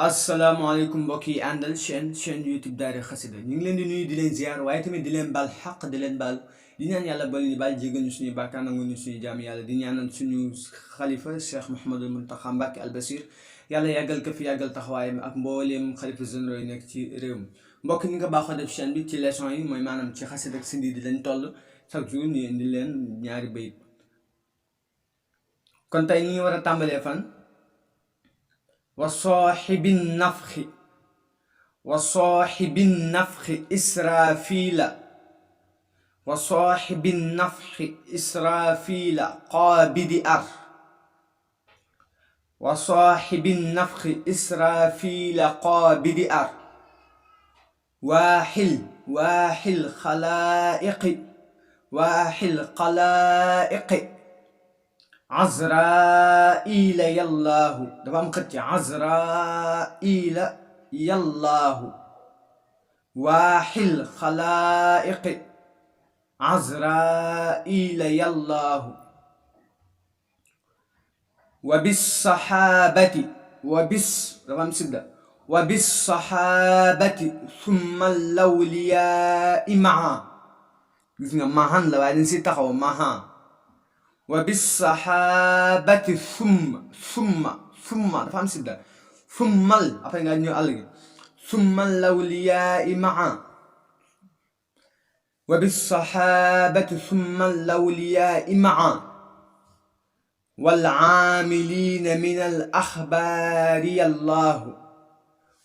asalaamaaleykum mbokk yi àndal chaîne YouTube Daara Xasida ñu ngi leen di nuyu di leen ziar waaye tamit di leen baal xaq di leen baal di ñaan yàlla bal ñu baal jégal ñu suñuy bàkkaar nangu ñu suñu jaam yàlla di ñaanal suñu xalifa Cheikh Mouhamadul Mountakha Mbacké Al Bachir yàlla yàggal ko fi yàggal taxawaayam ak mbooleem xalifa généraux yi nekk ci réew mi mbokk ñi nga baaxoo def chaîne bi ci leçon yi mooy maanaam ci xasida ak sindi di lañ toll chaque jour ñu indi leen ñaari bayit kon tey ñu ngi war a tàmbalee fan وصاحب النفخ إسرافيل وصاحب النفخ إسرافيل قابض أر وصاحب النفخ إسرافيل قابض أر واحل خلائق عزرائيل يالله دفع مقتي عزرائيل يالله واحل خلائق عزرائيل يالله وبالصحابة ثم الأولياء معا معا لا بعدين سيتخو معا وبالصحابة ثم فهم سيدا ثم الأولياء معا وبالصحابة ثم الأولياء معا والعاملين من الأخبار الله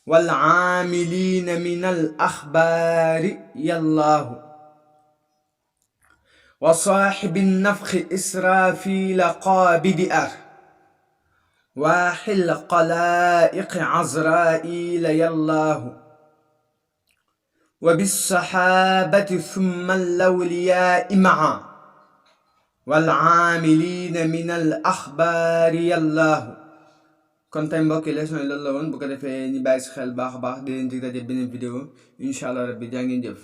والعاملين من الأخبار الله وصاحب النفخ إسرافيل قابض أر واحل خلائق عزرائيل يالله وبالصحابة ثم الأولياء معا والعاملين من الأخبار يالله kon tey mbokk yi leçon yi loolu la woon bu ko defee ñu bàyyi si xel baax a baax di leen dig daje beneen vidéo incha allah rabbi jaa ngeen jëf